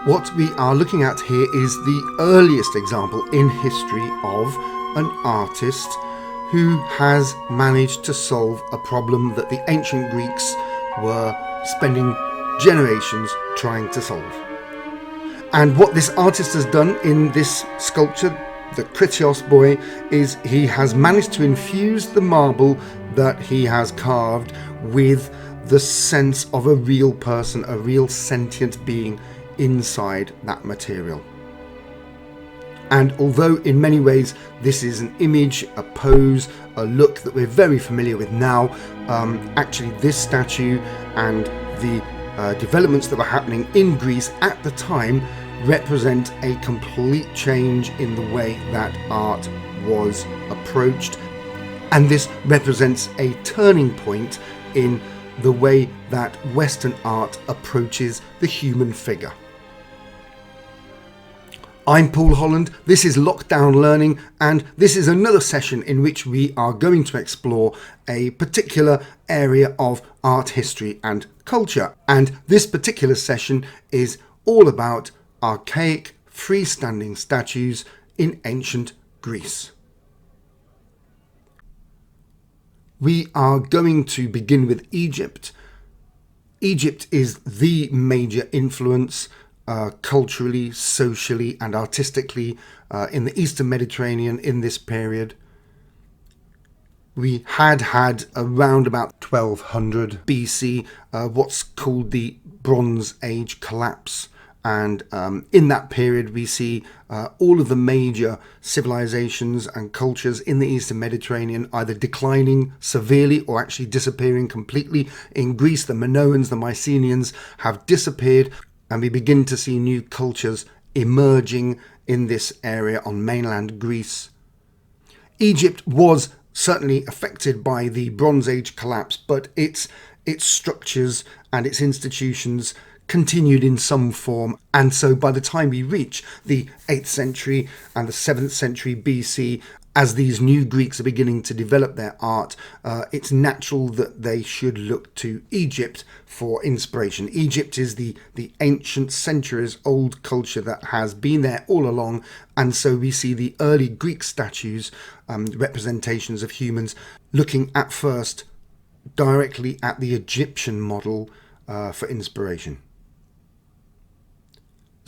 What we are looking at here is the earliest example in history of an artist who has managed to solve a problem that the ancient Greeks were spending generations trying to solve. And what this artist has done in this sculpture, the Kritios boy, is he has managed to infuse the marble that he has carved with the sense of a real person, a real sentient being inside that material. And although in many ways this is an image, a pose, a look that we're very familiar with now, actually this statue and the developments that were happening in Greece at the time represent a complete change in the way that art was approached, and this represents a turning point in the way that Western art approaches the human figure. I'm Paul Holland, this is Lockdown Learning, and this is another session in which we are going to explore a particular area of art history and culture. And this particular session is all about archaic freestanding statues in ancient Greece. We are going to begin with Egypt. Egypt is the major influence culturally, socially and artistically in the Eastern Mediterranean in this period. We had around about 1200 BC what's called the Bronze Age collapse, and in that period we see all of the major civilizations and cultures in the Eastern Mediterranean either declining severely or actually disappearing completely. In Greece, the Minoans, the Mycenaeans have disappeared, and we begin to see new cultures emerging in this area on mainland Greece. Egypt was certainly affected by the Bronze Age collapse, but its structures and its institutions continued in some form, and so by the time we reach the 8th century and the 7th century BC, as these new Greeks are beginning to develop their art, it's natural that they should look to Egypt for inspiration. Egypt is the ancient, centuries-old culture that has been there all along, and so we see the early Greek statues, representations of humans, looking at first directly at the Egyptian model for inspiration.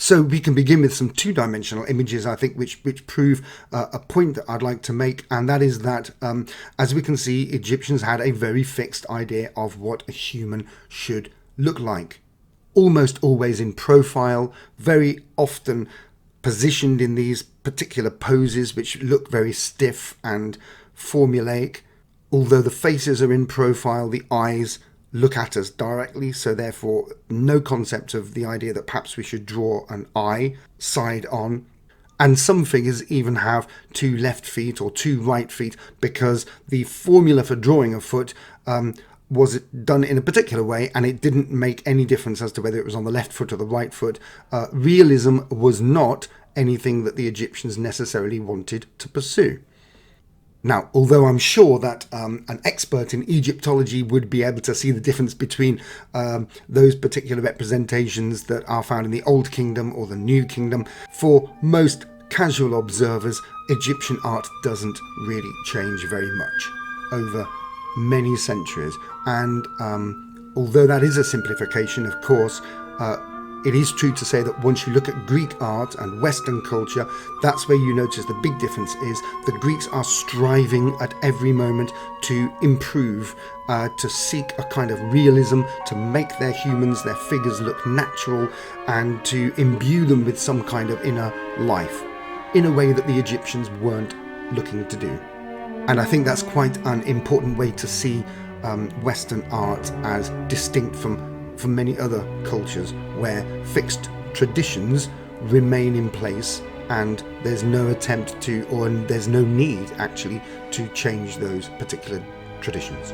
So we can begin with some two-dimensional images, I think, which prove a point that I'd like to make, and that is that, as we can see, Egyptians had a very fixed idea of what a human should look like. Almost always in profile, very often positioned in these particular poses which look very stiff and formulaic. Although the faces are in profile, the eyes look at us directly, so therefore no concept of the idea that perhaps we should draw an eye side on. And some figures even have two left feet or two right feet, because the formula for drawing a foot was done in a particular way, and it didn't make any difference as to whether it was on the left foot or the right foot. Realism was not anything that the Egyptians necessarily wanted to pursue. Now, although I'm sure that an expert in Egyptology would be able to see the difference between those particular representations that are found in the Old Kingdom or the New Kingdom, for most casual observers, Egyptian art doesn't really change very much over many centuries. And although that is a simplification, of course, it is true to say that once you look at Greek art and Western culture, that's where you notice the big difference is the Greeks are striving at every moment to improve, to seek a kind of realism, to make their humans, their figures look natural, and to imbue them with some kind of inner life, in a way that the Egyptians weren't looking to do. And I think that's quite an important way to see Western art as distinct from many other cultures, where fixed traditions remain in place and there's no attempt to, or there's no need actually, to change those particular traditions.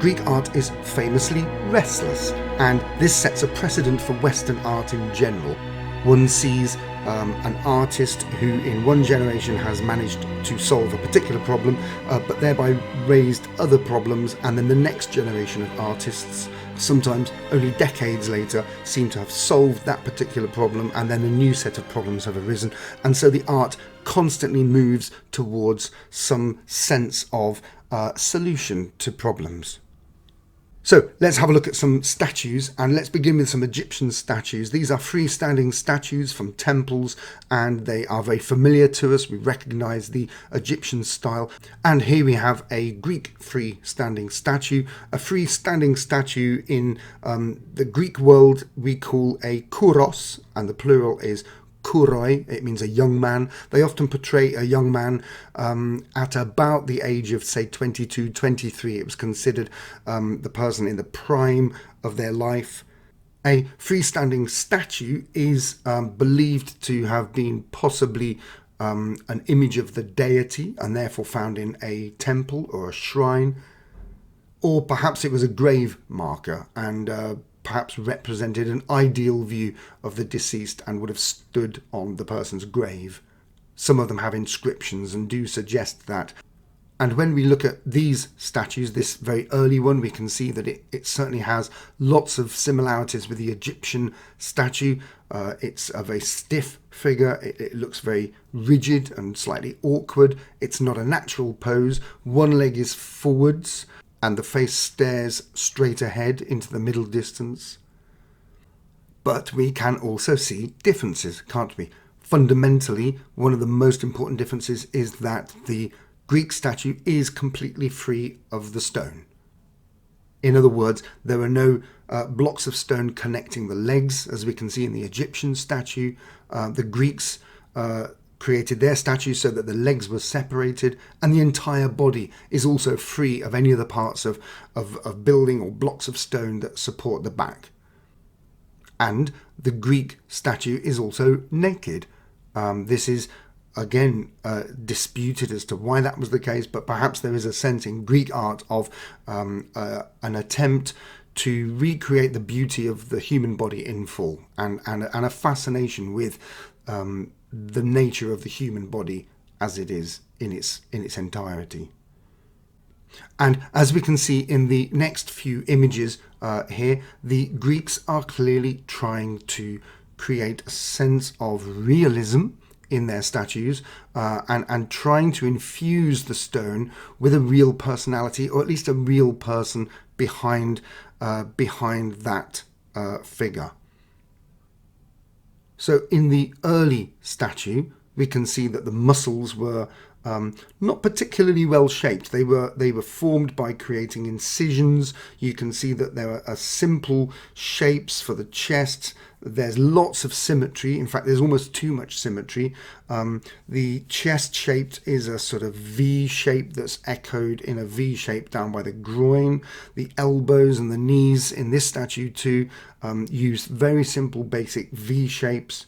Greek art is famously restless, and this sets a precedent for Western art in general. One sees an artist who in one generation has managed to solve a particular problem, but thereby raised other problems, and then the next generation of artists sometimes only decades later, seem to have solved that particular problem, and then a new set of problems have arisen. And so the art constantly moves towards some sense of solution to problems. So let's have a look at some statues, and let's begin with some Egyptian statues. These are freestanding statues from temples, and they are very familiar to us. We recognize the Egyptian style. And here we have a Greek freestanding statue. A freestanding statue in the Greek world we call a kouros, and the plural is kouroi. It means a young man. They often portray a young man at about the age of, say, 22, 23. It was considered the person in the prime of their life. A freestanding statue is believed to have been possibly an image of the deity, and therefore found in a temple or a shrine. Or perhaps it was a grave marker, and perhaps represented an ideal view of the deceased and would have stood on the person's grave. Some of them have inscriptions and do suggest that. And when we look at these statues, this very early one, we can see that it certainly has lots of similarities with the Egyptian statue. It's a very stiff figure. It looks very rigid and slightly awkward. It's not a natural pose. One leg is forwards, and the face stares straight ahead into the middle distance. But we can also see differences, can't we? Fundamentally, one of the most important differences is that the Greek statue is completely free of the stone. In other words, there are no blocks of stone connecting the legs, as we can see in the Egyptian statue. The Greeks created their statues so that the legs were separated, and the entire body is also free of any other parts of building or blocks of stone that support the back. And the Greek statue is also naked. This is again disputed as to why that was the case, but perhaps there is a sense in Greek art of an attempt to recreate the beauty of the human body in full, and a fascination with the nature of the human body as it is in its entirety. And as we can see in the next few images here, the Greeks are clearly trying to create a sense of realism in their statues, and trying to infuse the stone with a real personality, or at least a real person behind that figure. So in the early statue, we can see that the muscles were not particularly well shaped. They were formed by creating incisions. You can see that there are simple shapes for the chest. There's lots of symmetry. In fact, there's almost too much symmetry. The chest shape is a sort of V shape that's echoed in a V shape down by the groin. The elbows and the knees in this statue too use very simple basic V shapes.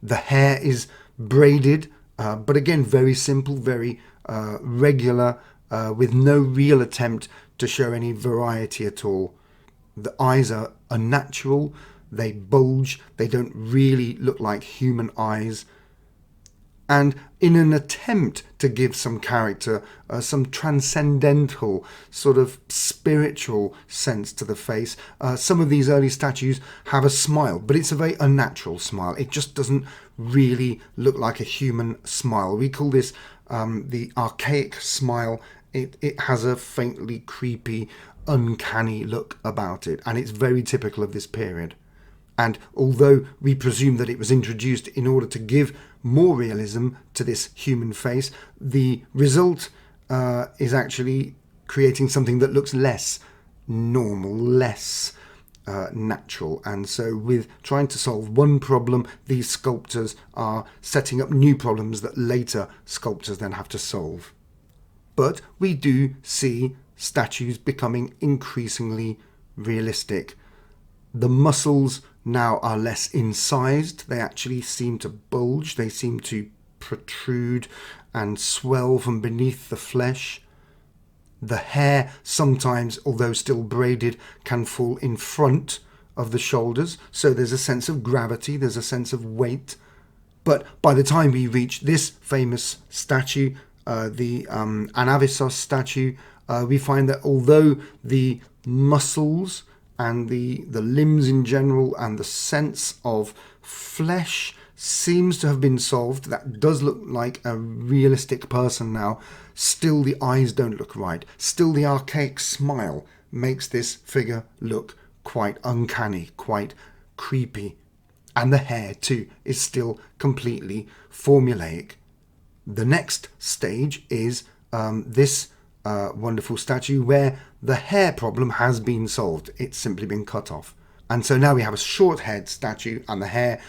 The hair is braided, but again very simple, very regular, with no real attempt to show any variety at all. The eyes are unnatural, they bulge, they don't really look like human eyes. And in an attempt to give some character, some transcendental, sort of spiritual sense to the face, some of these early statues have a smile, but it's a very unnatural smile. It just doesn't really look like a human smile. We call this the archaic smile. It has a faintly creepy, uncanny look about it, and it's very typical of this period. And although we presume that it was introduced in order to give more realism to this human face, the result is actually creating something that looks less normal, less natural. And so with trying to solve one problem, these sculptors are setting up new problems that later sculptors then have to solve. But we do see statues becoming increasingly realistic. The muscles now are less incised. They actually seem to bulge. They seem to protrude and swell from beneath the flesh. The hair sometimes, although still braided, can fall in front of the shoulders. So there's a sense of gravity, there's a sense of weight. But by the time we reach this famous statue, the Anavissos statue, we find that although the muscles and the limbs in general and the sense of flesh seems to have been solved, that does look like a realistic person now, still the eyes don't look right. Still the archaic smile makes this figure look quite uncanny, quite creepy. And the hair too is still completely formulaic. The next stage is this wonderful statue where the hair problem has been solved. It's simply been cut off. And so now we have a short head statue, and the hair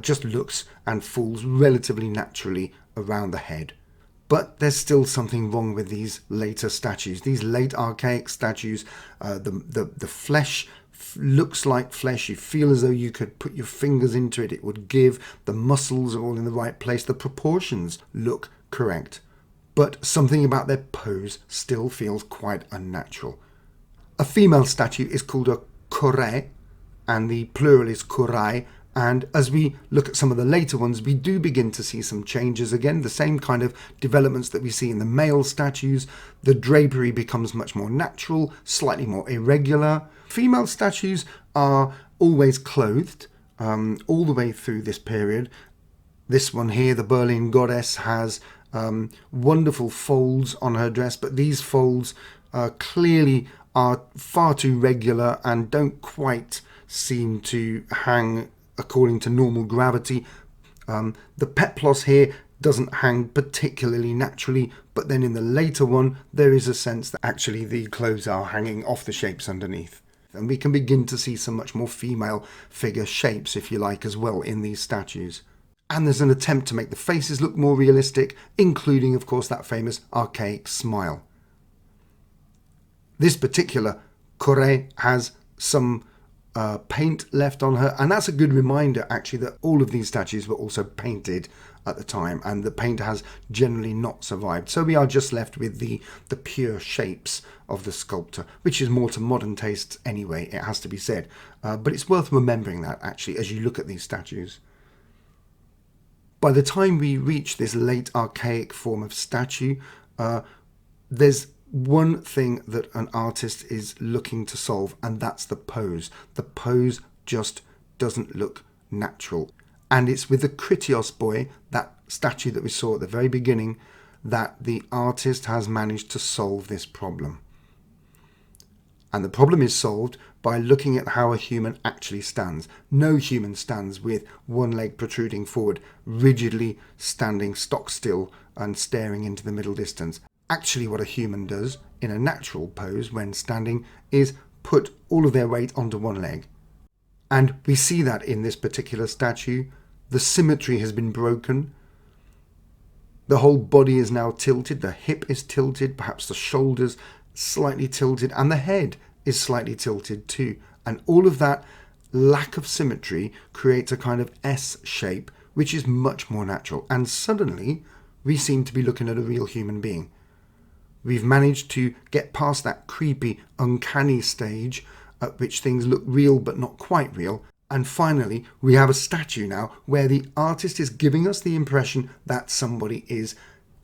just looks and falls relatively naturally around the head. But there's still something wrong with these later statues. These late archaic statues, the flesh looks like flesh. You feel as though you could put your fingers into it. It would give. The muscles are all in the right place. The proportions look correct. But something about their pose still feels quite unnatural. A female statue is called a kore, and the plural is korai. And as we look at some of the later ones, we do begin to see some changes again, the same kind of developments that we see in the male statues. The drapery becomes much more natural, slightly more irregular. Female statues are always clothed all the way through this period. This one here, the Berlin goddess, has wonderful folds on her dress, but these folds clearly are far too regular and don't quite seem to hang according to normal gravity. The peplos here doesn't hang particularly naturally, but then in the later one there is a sense that actually the clothes are hanging off the shapes underneath. And we can begin to see some much more female figure shapes, if you like, as well in these statues. And there's an attempt to make the faces look more realistic, including, of course, that famous archaic smile. This particular kore has some paint left on her, and that's a good reminder actually that all of these statues were also painted at the time, and the paint has generally not survived. So we are just left with the pure shapes of the sculptor, which is more to modern tastes anyway, it has to be said. But it's worth remembering that actually as you look at these statues. By the time we reach this late archaic form of statue, there's one thing that an artist is looking to solve, and that's the pose. The pose just doesn't look natural. And it's with the Kritios boy, that statue that we saw at the very beginning, that the artist has managed to solve this problem. And the problem is solved by looking at how a human actually stands. No human stands with one leg protruding forward, rigidly standing stock still and staring into the middle distance. Actually, what a human does in a natural pose when standing is put all of their weight onto one leg. And we see that in this particular statue. The symmetry has been broken. The whole body is now tilted. The hip is tilted, perhaps the shoulders slightly tilted, and the head is slightly tilted too. And all of that lack of symmetry creates a kind of S shape, which is much more natural. And suddenly, we seem to be looking at a real human being. We've managed to get past that creepy, uncanny stage at which things look real but not quite real. And finally, we have a statue now where the artist is giving us the impression that somebody is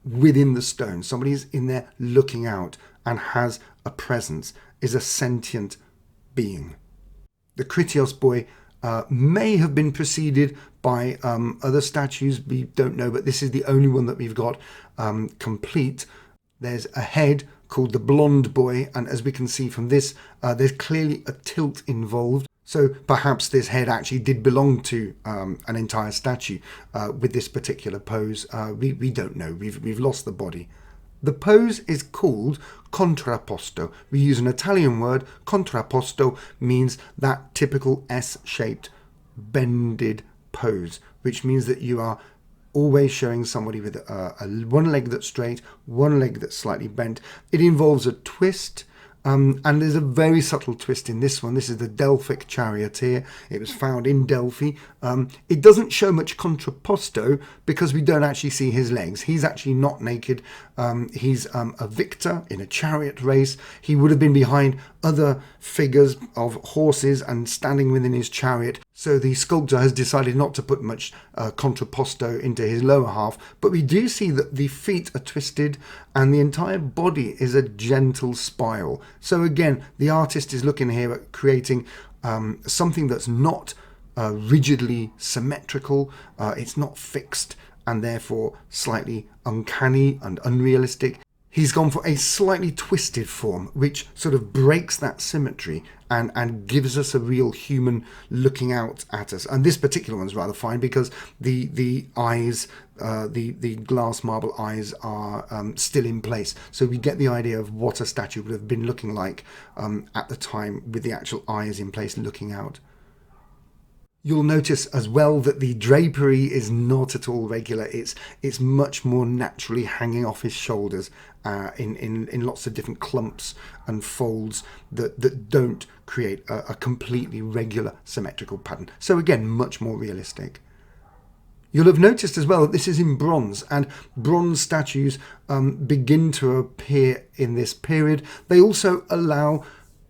within the stone. Somebody is in there looking out and has a presence, is a sentient being. The Kritios boy may have been preceded by other statues. We don't know, but this is the only one that we've got complete. There's a head called the Blonde Boy, and as we can see from this, there's clearly a tilt involved. So perhaps this head actually did belong to an entire statue with this particular pose. We don't know. We've lost the body. The pose is called contrapposto. We use an Italian word. Contrapposto means that typical S-shaped bended pose, which means that you are always showing somebody with one leg that's straight, one leg that's slightly bent. It involves a twist, and there's a very subtle twist in this one. This is the Delphic charioteer. It was found in Delphi. It doesn't show much contrapposto because we don't actually see his legs. He's actually not naked. He's a victor in a chariot race. He would have been behind other figures of horses and standing within his chariot. So the sculptor has decided not to put much contrapposto into his lower half, but we do see that the feet are twisted and the entire body is a gentle spiral. So again, the artist is looking here at creating something that's not rigidly symmetrical, it's not fixed and therefore slightly uncanny and unrealistic. He's gone for a slightly twisted form, which sort of breaks that symmetry and gives us a real human looking out at us. And this particular one's rather fine because the eyes, the glass marble eyes are still in place. So we get the idea of what a statue would have been looking like at the time with the actual eyes in place looking out. You'll notice as well that the drapery is not at all regular. It's much more naturally hanging off his shoulders in lots of different clumps and folds that don't create a completely regular symmetrical pattern. So again, much more realistic. You'll have noticed as well that this is in bronze, and bronze statues begin to appear in this period. They also allow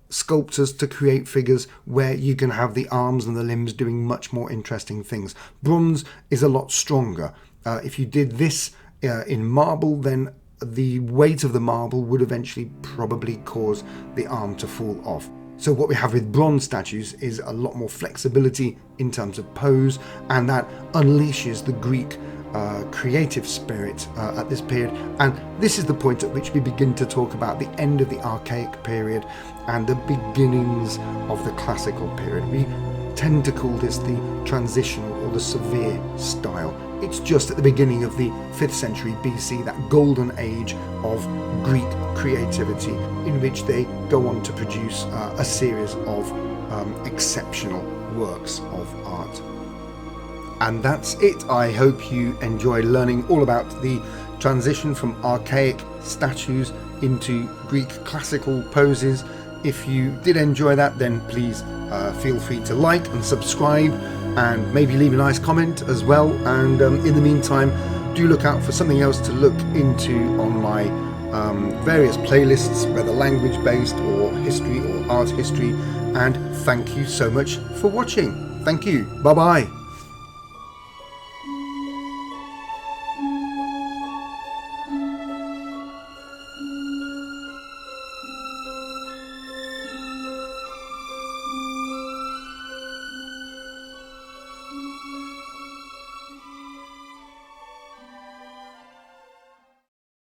sculptors to create figures where you can have the arms and the limbs doing much more interesting things. Bronze is a lot stronger. If you did this in marble, then the weight of the marble would eventually probably cause the arm to fall off. So what we have with bronze statues is a lot more flexibility in terms of pose, and that unleashes the Greek creative spirit at this period. And this is the point at which we begin to talk about the end of the Archaic period and the beginnings of the Classical period. We tend to call this the transitional or the severe style. It's just at the beginning of the 5th century BC, that golden age of Greek creativity, in which they go on to produce a series of exceptional works of art. And that's it. I hope you enjoy learning all about the transition from archaic statues into Greek classical poses. If you did enjoy that, then please feel free to like and subscribe, and maybe leave a nice comment as well. And in the meantime, do look out for something else to look into on my various playlists, whether language based or history or art history. And thank you so much for watching. Thank you. Bye bye.